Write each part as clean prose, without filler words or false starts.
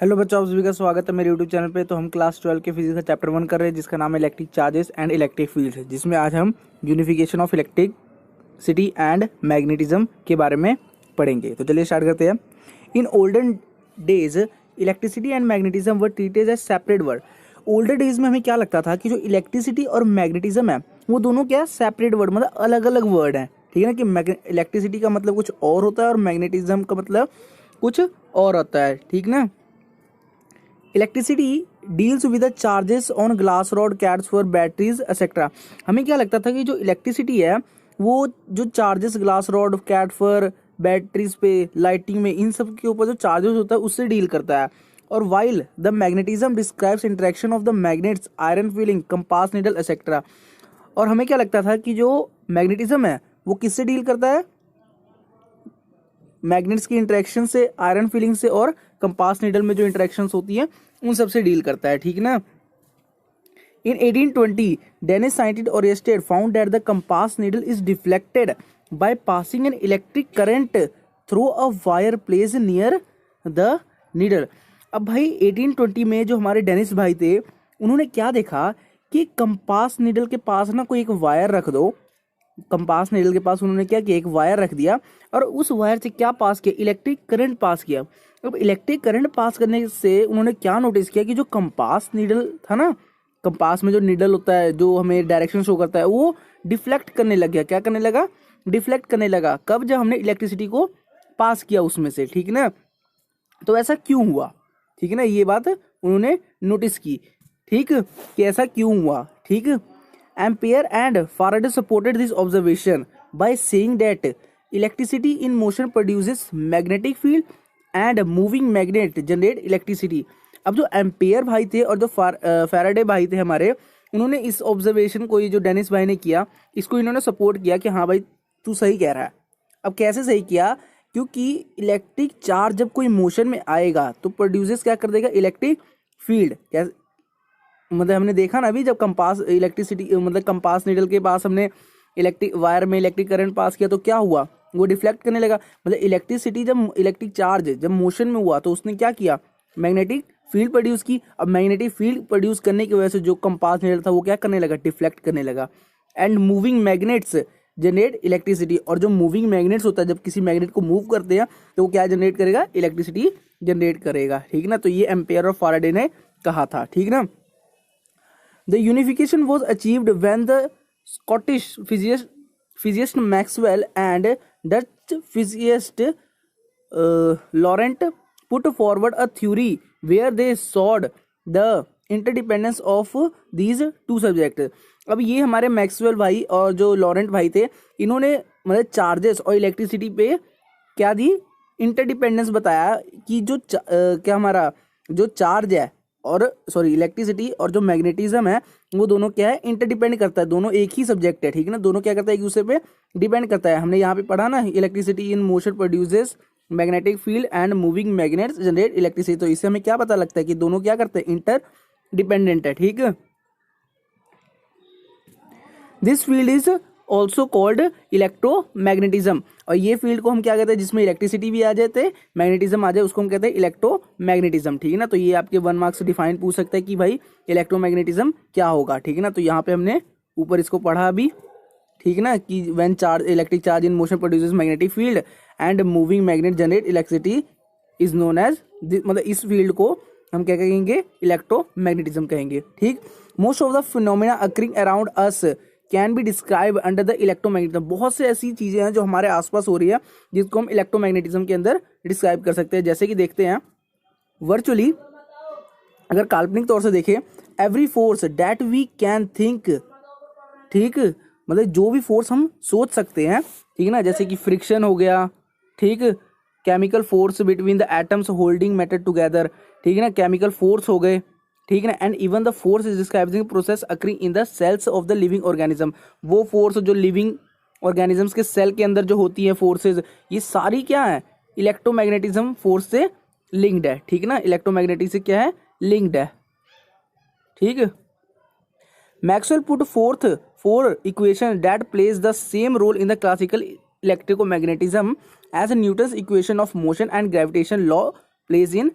Hello बच्चों, आप सभी का स्वागत है मेरे यूट्यूब चैनल पे। तो हम क्लास 12 के फिजिक्स का चैप्टर 1 कर रहे हैं जिसका नाम है electric charges and electric fields, जिसमें आज हम unification of electricity and magnetism के बारे में पढ़ेंगे। तो चलिए स्टार्ट करते हैं। In olden days electricity and magnetism were treated as separate word. Older days में हमें क्या लगता था कि जो इलेक्ट्रिसिटी और मैग्नेटिज्म है वो दोनों क्या सेपरेट वर्ड, मतलब अलग अलग वर्ड हैं, ठीक है ना। कि इलेक्ट्रिसिटी का मतलब कुछ और होता है और मैग्नेटिज्म का मतलब कुछ और होता है, ठीक ना। Electricity deals with the charges on glass rod, cats for batteries etcetera. हमें क्या लगता था कि जो इलेक्ट्रिसिटी है वो जो charges glass rod, cat fur, batteries पे, लाइटिंग में, इन सब के ऊपर जो चार्जेस होता है उससे डील करता है। और while the magnetism describes interaction of the magnets, iron feeling, compass needle etcetera. और हमें क्या लगता था कि जो मैग्नेटिज्म है वो किससे डील करता है, मैग्नेट्स की इंटरेक्शन से, आयरन फीलिंग से और कंपास नीडल में जो इंटरेक्शंस होती हैं उन सब से डील करता है, ठीक ना। In 1820 Danish scientist Oersted found that the compass needle is deflected by passing an electric current through a wire place near the needle. अब भाई 1820 में जो हमारे डेनिस भाई थे उन्होंने क्या देखा कि कंपास नीडल के पास ना कोई एक वायर रख दो। कंपास नीडल के पास उन्होंने क्या किया, एक वायर रख दिया और उस वायर से क्या पास किया, इलेक्ट्रिक करंट पास किया। अब इलेक्ट्रिक करंट पास करने से उन्होंने क्या नोटिस किया कि जो कंपास नीडल था ना, कंपास में जो नीडल होता है जो हमें डायरेक्शन शो करता है, वो डिफ्लेक्ट करने लग गया। क्या करने लगा, डिफ्लेक्ट करने लगा। कब, जब हमने इलेक्ट्रिसिटी को पास किया उसमें से, ठीक ना। तो ऐसा क्यों हुआ, ठीक है ना, ये बात उन्होंने नोटिस की, ठीक, कि ऐसा क्यों हुआ, ठीक। Ampere and Faraday supported this observation by saying that electricity in motion produces magnetic field and moving magnet generate electricity। अब जो एम्पेयर भाई थे और जो फैराडे भाई थे हमारे, उन्होंने इस ऑब्जर्वेशन को, ये जो डेनिस भाई ने किया, इसको इन्होंने सपोर्ट किया कि हाँ भाई तू सही कह रहा है। अब कैसे सही किया, क्योंकि इलेक्ट्रिक चार्ज जब कोई मोशन में आएगा तो प्रोड्यूसेस क्या कर देगा, इलेक्ट्रिक फील्ड। कैसे, मतलब हमने देखा ना अभी, जब कंपास इलेक्ट्रिसिटी मतलब कंपास नीडल के पास हमने इलेक्ट्रिक वायर में इलेक्ट्रिक करंट पास किया तो क्या हुआ, वो डिफ्लेक्ट करने लगा। मतलब इलेक्ट्रिसिटी जब, इलेक्ट्रिक चार्ज जब मोशन में हुआ तो उसने क्या किया, मैग्नेटिक फील्ड प्रोड्यूस की। अब मैग्नेटिक फील्ड प्रोड्यूस करने की वजह से जो कंपास नीडल था वो क्या करने लगा, डिफ्लेक्ट करने लगा। And moving magnets generate electricity. और जो मूविंग मैग्नेट्स होता है, जब किसी मैग्नेट को मूव करते हैं तो वो क्या जनरेट करेगा, इलेक्ट्रिसिटी जनरेट करेगा, ठीक ना। तो ये एम्पेयर और फैराडे ने कहा था, ठीक ना। The unification was achieved when the Scottish physicist Maxwell and Dutch physicist Laurent put forward a theory where they showed the interdependence of these two subjects। अब ये हमारे मैक्सवेल भाई और जो लॉरेंट भाई थे, इन्होंने मतलब चार्जेस और इलेक्ट्रिसिटी पे क्या दी, इंटरडिपेंडेंस बताया कि जो क्या हमारा जो चार्ज है और सॉरी इलेक्ट्रिसिटी और जो मैग्नेटिज्म है वो दोनों क्या है, इंटरडिपेंड करता है। दोनों एक ही सब्जेक्ट है, ठीक है ना। दोनों क्या करता है, एक दूसरे पे डिपेंड करता है। हमने यहाँ पे पढ़ा ना, electricity in motion produces magnetic field and moving magnets generate electricity. तो इससे हमें क्या पता लगता है कि दोनों क्या करते हैं, इंटर डिपेंडेंट है, ठीक है। This field is also called electromagnetism. और ये फील्ड को हम क्या कहते हैं, जिसमें इलेक्ट्रिसिटी भी आ जाते हैं, मैग्नेटिज्म आ जाए, उसको हम कहते हैं इलेक्ट्रोमैग्नेटिज्म, ठीक है ना। तो ये आपके 1 मार्क्स से डिफाइन पूछ सकता है कि भाई इलेक्ट्रोमैग्नेटिज्म क्या होगा, ठीक है ना। तो यहाँ पे हमने ऊपर इसको पढ़ा अभी, ठीक है ना, कि when charge, electric charge in motion produces magnetic field and moving magnet generate electricity is known as, मतलब इस फील्ड को हम क्या कहेंगे, इलेक्ट्रोमैग्नेटिज्म कहेंगे, ठीक। Most of the phenomena occurring around us can be describe under the electromagnetism. बहुत से ऐसी चीजें हैं जो हमारे आसपास हो रही है जिसको हम इलेक्ट्रोमैग्नेटिज्म के अंदर डिस्क्राइब कर सकते हैं। जैसे कि देखते हैं, वर्चुअली अगर काल्पनिक तौर से देखें, every force that we can think, ठीक, मतलब जो भी फोर्स हम सोच सकते हैं, ठीक है ना, जैसे कि फ्रिक्शन हो गया, ठीक, chemical force between the atoms holding matter together, ठीक है ना, केमिकल फोर्स हो गए, ठीक है ना। And even the force is describing process occurring in the cells of the living organism. वो फोर्स जो लिविंग ऑर्गेनिजम्स के सेल के अंदर जो होती है फोर्सेज, ये सारी क्या है, इलेक्ट्रोमैग्नेटिज्म फोर्स से लिंक्ड है, ठीक है ना। इलेक्ट्रोमैग्नेटिज्म से क्या है, लिंक्ड है, ठीक है। Maxwell put forth 4 equation that place the same role in the classical electromagnetism as Newton's equation of motion and gravitation law place in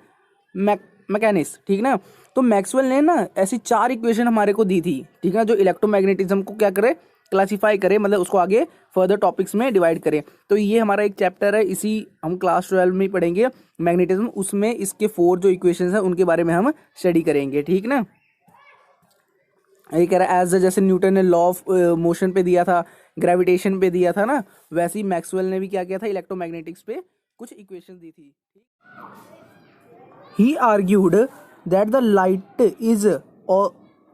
mechanics, ठीक ना। तो मैक्सवेल ने ना ऐसी 4 इक्वेशन हमारे को दी थी, ठीक है, जो इलेक्ट्रोमैग्नेटिज्म को क्या करे, क्लासीफाई करे, मतलब उसको आगे फर्दर टॉपिक्स में डिवाइड करें। तो ये हमारा एक चैप्टर है, इसी हम क्लास 12 में पढ़ेंगे मैग्नेटिज्म, उसमें इसके 4 जो इक्वेशंस हैं उनके बारे में हम स्टडी करेंगे, ठीक ना। ये कह रहा है एज जैसे न्यूटन ने लॉ ऑफ मोशन पे दिया था, ग्रेविटेशन पे दिया था ना, वैसे ही मैक्सवेल ने भी क्या किया था, इलेक्ट्रोमैग्नेटिक्स पे कुछ इक्वेशंस दी थी। He argued that the light is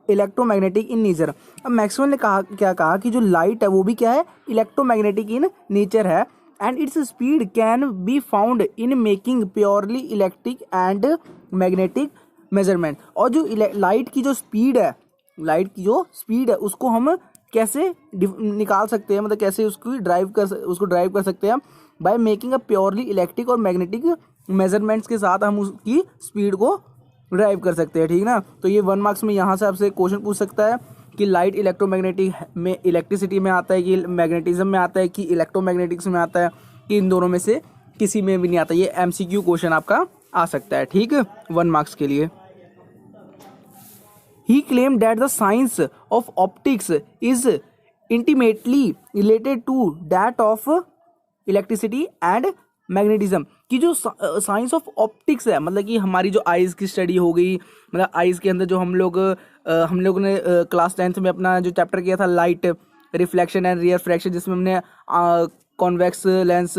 electromagnetic in nature. अब मैक्सवेल ने कहा कि जो लाइट है वो भी क्या है, इलेक्ट्रोमैग्नेटिक इन नेचर है, and its speed can be found in making purely electric and magnetic measurement. और जो लाइट की जो स्पीड है उसको हम कैसे निकाल सकते हैं, मतलब कैसे उसको ड्राइव कर सकते हैं, by making a purely electric और मैग्नेटिक मेजरमेंट्स के साथ हम उसकी स्पीड को ड्राइव कर सकते हैं, ठीक ना। तो ये 1 मार्क्स में यहाँ से आपसे क्वेश्चन पूछ सकता है कि लाइट इलेक्ट्रोमैग्नेटिक में, इलेक्ट्रिसिटी में आता है, कि मैग्नेटिज्म में आता है, कि इलेक्ट्रोमैग्नेटिक्स में आता है, कि इन दोनों में से किसी में भी नहीं आता। ये MCQ क्वेश्चन आपका आ सकता है, ठीक, 1 मार्क्स के लिए। He claimed that the science of optics is intimately related to that of electricity and magnetism। कि जो साइंस ऑफ ऑप्टिक्स है, मतलब कि हमारी जो आइज़ की स्टडी हो गई, मतलब आइज़ के अंदर जो हम लोग ने क्लास 10th में अपना जो चैप्टर किया था लाइट रिफ्लेक्शन एंड रिफ्रैक्शन, जिसमें हमने कॉन्वेक्स लेंस,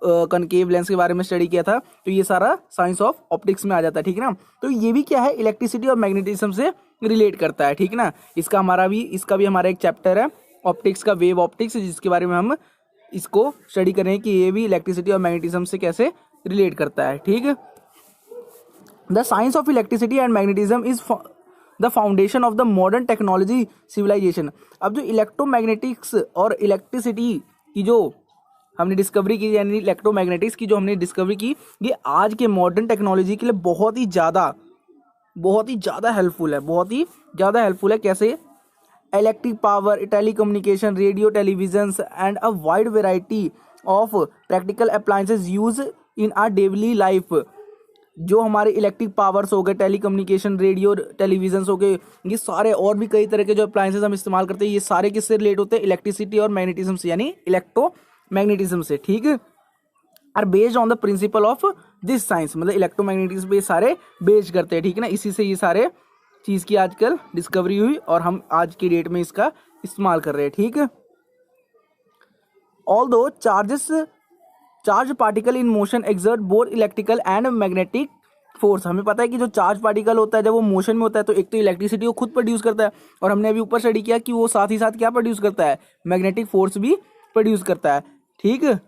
कनकेव लेंस के बारे में स्टडी किया था, तो ये सारा साइंस ऑफ ऑप्टिक्स में आ जाता है, ठीक ना। तो ये भी क्या है, इलेक्ट्रिसिटी और मैग्नेटिज्म से रिलेट करता है, ठीक ना। इसका भी हमारा एक चैप्टर है ऑप्टिक्स का, वेव ऑप्टिक्स, जिसके बारे में हम इसको स्टडी करें कि ये भी इलेक्ट्रिसिटी और मैग्नेटिज्म से कैसे रिलेट करता है, ठीक। The science of electricity and magnetism is the foundation of the modern technology civilization. अब जो इलेक्ट्रोमैग्नेटिक्स और इलेक्ट्रिसिटी की जो हमने डिस्कवरी की, यानी इलेक्ट्रोमैग्नेटिक्स की जो हमने डिस्कवरी की, ये आज के मॉडर्न टेक्नोलॉजी के लिए बहुत ही ज़्यादा हेल्पफुल है। कैसे? Electric power, telecommunication, radio, television and a wide variety of practical appliances use in our daily life. जो हमारे इलेक्ट्रिक पावर्स हो गए, टेलीकम्युनिकेशन, रेडियो, टेलीविजन हो गए, ये सारे और भी कई तरह के जो अप्लायंसेज हम इस्तेमाल करते हैं, ये सारे किससे रिलेट होते हैं, इलेक्ट्रिसिटी और मैग्नेटिज्म से, यानी इलेक्ट्रोमैग्नेटिज्म से, ठीक है। Are based on the principle of this science, मतलब इलेक्ट्रोमैग्नेटिज्म पे सारे बेस्ड करते हैं, ठीक है ना। इसी से ये सारे चीज़ की आजकल डिस्कवरी हुई और हम आज की डेट में इसका इस्तेमाल कर रहे हैं, ठीक है। Although charge particle in motion exert both electrical and magnetic force. हमें पता है कि जो चार्ज पार्टिकल होता है जब वो मोशन में होता है तो एक तो इलेक्ट्रिसिटी को खुद प्रोड्यूस करता है, और हमने अभी ऊपर स्टडी किया कि वो साथ ही साथ क्या प्रोड्यूस करता है, मैग्नेटिक फोर्स भी प्रोड्यूस करता है, ठीक।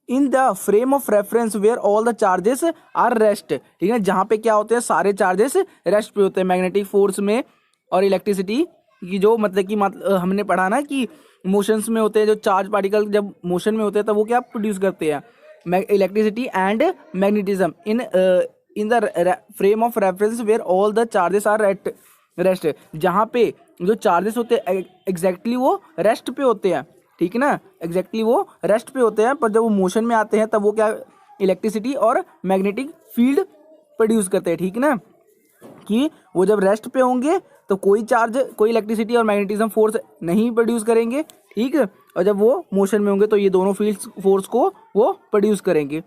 In the frame of reference where all the charges are rest, ठीक है, जहाँ पे क्या होते हैं, सारे चार्जेस रेस्ट पे होते हैं, मैग्नेटिक फोर्स में और इलेक्ट्रिसिटी की जो हमने पढ़ा ना कि मोशंस में होते हैं, जो चार्ज पार्टिकल जब मोशन में होते हैं तब वो क्या प्रोड्यूस करते हैं, electricity and magnetism in the frame of reference where all the charges are rest, जहाँ पे जो चार्जेस होते हैं एग्जैक्टली वो रेस्ट पे होते हैं, ठीक है ना, एग्जैक्टली वो रेस्ट पे होते हैं, पर जब वो मोशन में आते हैं तब वो क्या इलेक्ट्रिसिटी और मैग्नेटिक फील्ड प्रोड्यूस करते हैं, ठीक है ना। कि वो जब रेस्ट पे होंगे तो कोई इलेक्ट्रिसिटी और मैग्नेटिज्म फोर्स नहीं प्रोड्यूस करेंगे, ठीक है, और जब वो मोशन में होंगे तो ये दोनों फील्ड फोर्स को वो प्रोड्यूस करेंगे।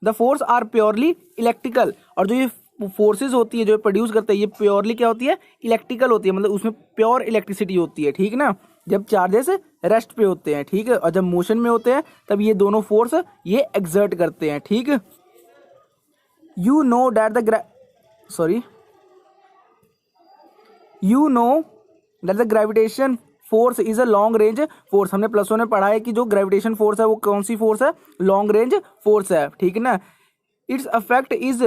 The force are purely electrical, और जो ये फोर्सेज होती है जो प्रोड्यूस करते हैं ये प्योरली क्या होती है, इलेक्ट्रिकल होती है, मतलब उसमें प्योर इलेक्ट्रिसिटी होती है, ठीक ना, जब चार्जेस रेस्ट पे होते हैं, ठीक है, और जब मोशन में होते हैं तब ये दोनों फोर्स ये एक्सर्ट करते हैं, ठीक। You know that the gravitation force is a long range force. हमने +1 में पढ़ा है कि जो ग्रेविटेशन फोर्स है वो कौन सी फोर्स है, लॉन्ग रेंज फोर्स है, ठीक है ना। It's affect is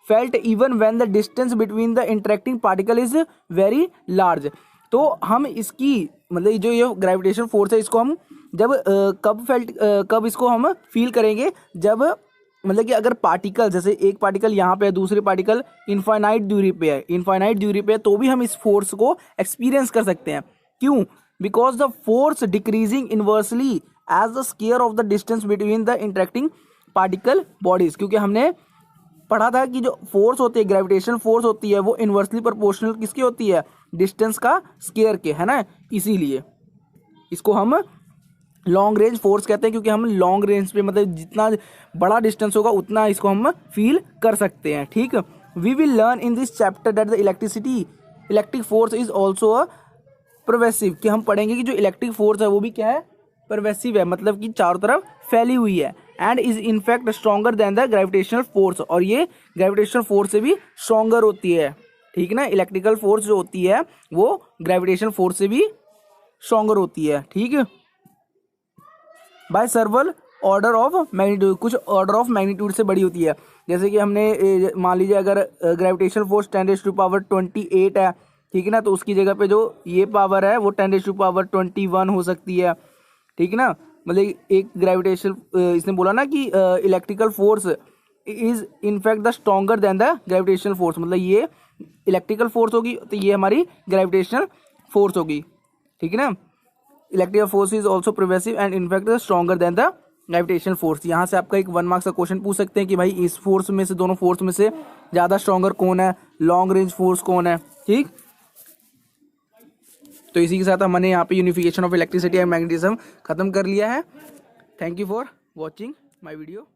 felt even when the distance between the interacting particle is very large. तो हम इसकी मतलब जो ये ग्रेविटेशन फोर्स है इसको हम जब कब इसको हम फील करेंगे, जब मतलब कि अगर पार्टिकल, जैसे एक पार्टिकल यहाँ पे है, दूसरे पार्टिकल इनफाइनाइट दूरी पे है, तो भी हम इस फोर्स को एक्सपीरियंस कर सकते हैं। क्यों? Because the force decreasing inversely as the square of the distance between the interacting particle bodies. क्योंकि हमने पढ़ा था कि जो फोर्स होती है, ग्रेविटेशनल फोर्स होती है, वो इन्वर्सली प्रोपोर्शनल किसकी होती है, डिस्टेंस का स्क्वायर के, है ना। इसीलिए इसको हम लॉन्ग रेंज फोर्स कहते हैं, क्योंकि हम लॉन्ग रेंज पे मतलब जितना बड़ा डिस्टेंस होगा उतना इसको हम फील कर सकते हैं, ठीक। We will learn in this chapter that the electric force is also a pervasive, कि हम पढ़ेंगे कि जो इलेक्ट्रिक फोर्स है वो भी क्या है, परवेसिव है, मतलब कि चारों तरफ फैली हुई है। And is in fact stronger than the gravitational force, और ये ग्रेविटेशनल फोर्स से भी स्ट्रॉन्गर होती है, ठीक ना। इलेक्ट्रिकल फोर्स जो होती है वो ग्रेविटेशनल फोर्स से भी स्ट्रॉन्गर होती है, ठीक है। By several order of magnitude, कुछ ऑर्डर ऑफ मैग्नीट्यूड से बड़ी होती है। जैसे कि हमने मान लीजिए अगर ग्रेविटेशनल फोर्स 10⁻28 है, ठीक है ना, तो उसकी जगह पे जो ये पावर है वो 10⁻21 हो सकती है, ठीक ना। मतलब एक ग्रेविटेशनल इसने बोला ना कि electrical force is in fact the stronger than the gravitational force, मतलब ये इलेक्ट्रिकल फोर्स होगी तो ये हमारी ग्रेविटेशनल फोर्स होगी, ठीक है ना। Electrical force is also progressive and in fact stronger than the gravitational force. यहाँ से आपका एक 1 मार्क्स का क्वेश्चन पूछ सकते हैं कि भाई इस फोर्स में से, दोनों फोर्स में से ज़्यादा स्ट्रॉन्गर कौन है, लॉन्ग रेंज फोर्स कौन है, ठीक। तो इसी के साथ हमने यहाँ पे unification of electricity and magnetism खत्म कर लिया है। Thank you for watching my video.